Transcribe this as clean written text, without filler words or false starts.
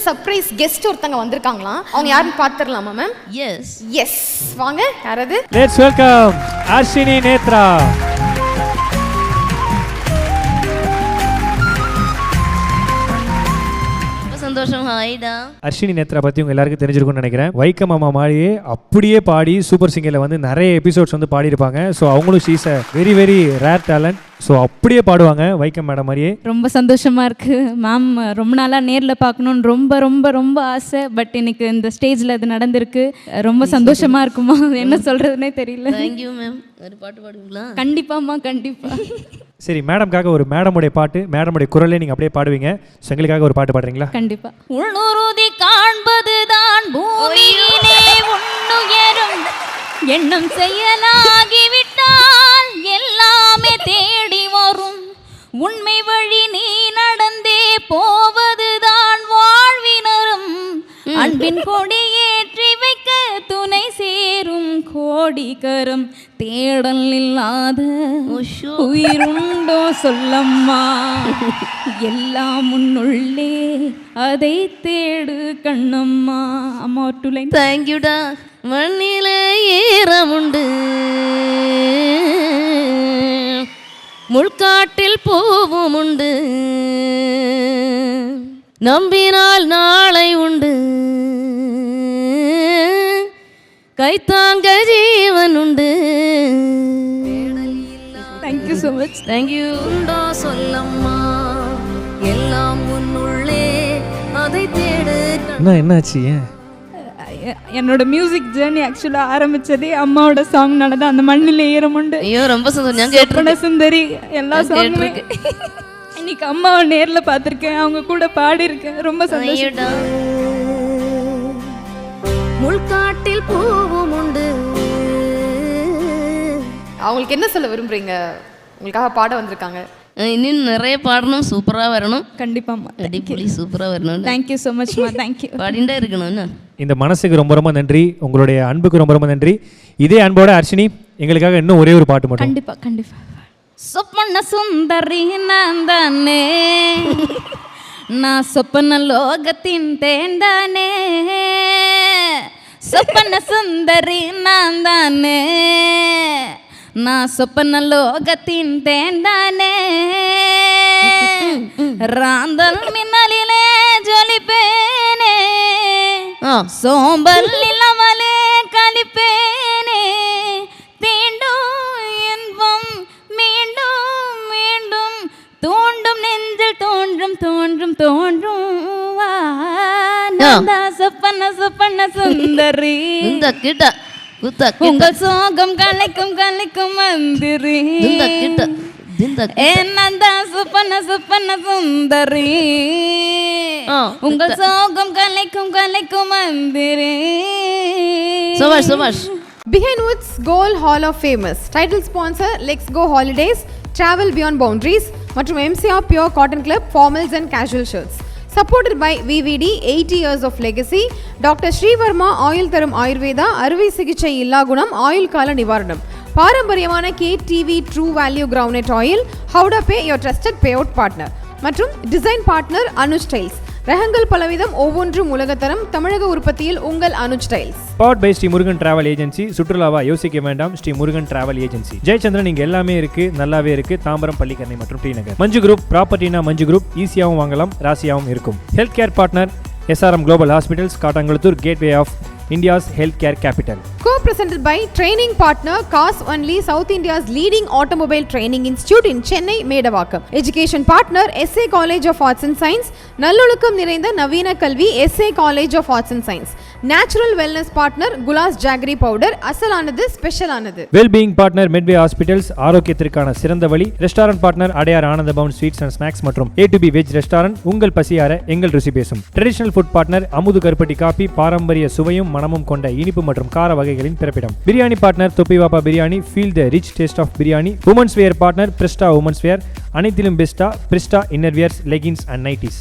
Surprise guest ஒருத்தங்க வந்திருக்காங்களாம். அவங்க யாருன்னு பாத்துறலாமா மேம்? எஸ் வாங்க. யாரது? Let's welcome Arshini Nethra. சந்தோஷம். ஹாய்டா. அர்ஷினி நேத்ரா பத்தி உங்க எல்லாருக்கும் தெரிஞ்சிருக்கும்னு நினைக்கிறேன். வைக்கம் மாமா மாதிரியே அப்படியே பாடி சூப்பர் சிங்கர்ல வந்து நிறைய எபிசோட்ஸ் வந்து பாடி இருப்பாங்க. ஸோ அவங்களும் she's a very very rare talent. So அப்படியே பாடுவாங்க வைக்கம் மேடம் மாதிரியே. ரொம்ப சந்தோஷமா இருக்கு மேம். ரொம்ப நாளாக நேரில் பார்க்கணுன்னு ரொம்ப ரொம்ப ரொம்ப ஆசை. பட் இன்னைக்கு இந்த ஸ்டேஜில் அது நடந்திருக்கு. ரொம்ப சந்தோஷமா இருக்குமா, என்ன சொல்றதுன்னே தெரியல. Thank you ma'am. ஒரு பாட்டு பாடுவீங்களா? கண்டிப்பாம்மா, கண்டிப்பா. சரி, மேடம்காக ஒரு மேடமுடைய பாட்டு, மேடமுடைய குரலே நீங்க அப்படியே பாடுவீங்க. ஸோ எங்களுக்காக ஒரு பாட்டு பாடுறீங்களா? கண்டிப்பா. உள்ளுறுதி காண்பதுதான் பூமியிலே உன்னுயரும் எண்ணம் செயலாகிவிட்டால் எல்லாமே தேடி வரும். உண்மை வழி நீ நடந்தே போவதுதான் வாழ்வினரும். அன்பின் கொடி ஏற்றி வைக்க துணை சேரும் கோடிகரம். தேடல் இல்லாத உயிருண்டோ சொல்லம்மா, எல்லாம் முன்னுள்ளே அதை தேடு கண்ணம்மா. அம்மா ஒரு லைன். தேங்க்யூடா. மண்ணில ஈரமுண்டு, முள்காட்டில் பூவும் உண்டு, நம்பினால் நாளை உண்டு, கைத்தாங்க ஜீவன் உண்டு. Thank you so much. தேங்க்யூ. உண்டோ சொல்லம்மா, எல்லாம் முன்னுள்ளே அதை தேடு. என்னாச்சு? என்னோட மியூசிக் ஜேர்னி ஆக்சுவலாக ஆரம்பிச்சதே அம்மாவோட சாங்னால தான். அந்த மண்ணில் ஈரமுண்டு, ஐயோ ரொம்ப சந்தோஷம். நான் கேட்டிருக்கேன் சுந்தரி, எல்லா சாங்குமே. இன்னைக்கு அம்மாவை நேரில் பார்த்துருக்கேன், அவங்க கூட பாடியிருக்கேன். ரொம்ப சந்தோஷம். முள்காட்டில் பூவும் உண்டு. அவங்களுக்கு என்ன சொல்ல விரும்புறீங்க? உங்களுக்காக பாட வந்திருக்காங்க. இன்னும் நிறைய பாடணும், சூப்பராக வரணும். கண்டிப்பாம்மா. அடிப்பொலி சூப்பராக வரணும். தேங்க்யூ ஸோ மச்மா. தேங்க்யூ. பாடிண்டே இருக்கணும். என்ன இந்த மனசுக்கு ரொம்ப ரொம்ப நன்றி. உங்களுடைய அன்புக்கு ரொம்ப ரொம்ப நன்றி. இதே அன்போட அர்ஷினி எங்களுக்காக இன்னும் ஒரே ஒரு பாட்டு மட்டும். கண்டிப்பா கண்டிப்பா. சொப்பன சுந்தரி நான் தானே, நான் சொப்பன லோகத்தின் தேன்தானே. சொப்பன சுந்தரி நான் தானே, நான் சொப்பன லோகத்தின் தேன்தானே. ராந்தல் மின்னலிலே ஜொலிப்பேனே, சோம்பல் இல்லாமலே கழிப்பேனே. தீண்டும் இன்பம் மீண்டும் மீண்டும் தோண்டும் நெஞ்சில் தோன்றும் தோன்றும் தோன்றும். சொப்பன சொப்பன சுந்தரி, உங்கள் சோகம் கலைக்கும் கலைக்கும் மந்திரி. என்னந்தா சொப்பன சொப்பன சுந்தரி, உங்கள் சோகம் கலைக்கும் கலைக்கும் மந்திரி. சுபாஷ் சுபாஷ். Behind Woods Gold Hall of Famous title sponsor Let's Go Holidays, Travel Beyond Boundaries மற்றும் MCR Pure Cotton Club formals and casual shirts. Supported by VVD 80 years of legacy, Dr. Srivarma ஆயுள் தரும் ஆயுர்வேதா, அறுவை சிகிச்சை இல்லா குணம், ஆயுள் கால நிவாரணம், பாரம்பரியமான KTV True Value Groundnut Oil, Howda Pay your trusted payout partner மற்றும் டிசைன் பார்ட்னர் அனுஜ் ஸ்டைல்ஸ். ரகங்கள் பலவிதம், ஒவ்வொன்றும் உலகத்தரம், தமிழக உற்பத்தியில் உங்கள் Anuj styles. Powered by Shri Murugan travel agency. சுற்றுலாவா யோசிக்க வேண்டாம், ஸ்ரீ முருகன் டிராவல் ஏஜென்சி. ஜெயச்சந்திரன் இங்க எல்லாமே இருக்கு, நல்லாவே இருக்கு. தாம்பரம், பள்ளிக்கரணை மற்றும் டி நகர். மஞ்சு குரூப் ப்ராப்பர்ட்டினா மஞ்சு குரூப், ஈஸியாகவும் வாங்கலாம், ராசியாகவும் இருக்கும். Health care partner SRM Global Hospitals, Kattankulathur, gateway of India's healthcare capital. Co-presented by training partner Cars Only, South India's leading automobile training institute in Chennai, Medavakkam. Education partner SA College of Arts and Science, நல்லொழுக்கம் நிறைந்த நவீன கல்வி SA College of Arts and Science. Natural wellness partner Gulas jaggery powder, அசலானது ஸ்பெஷலானது. Well-being partner Medway Hospitals, ஆரோக்கியத்திற்கான சிறந்த வழி. Restaurant partner Adyar Ananda Bhavan sweets and snacks மற்றும் A to B veg restaurant, உங்கள் பசியார எங்கள் ருசி பேசும். ட்ரெடிஷனல் ஃபுட் பார்ட்னர் அமுது கருப்பட்டி காபி, பாரம்பரிய சுவையும் மனமும் கொண்ட இனிப்பு மற்றும் கார வகைகளின் பிறப்பிடம். Biryani partner Thoppivappa biryani, feel the rich taste of biryani. Women's wear partner Brista women's wear, அனைத்திலும் பெஸ்டா Brista inner wears, leggings and nighties.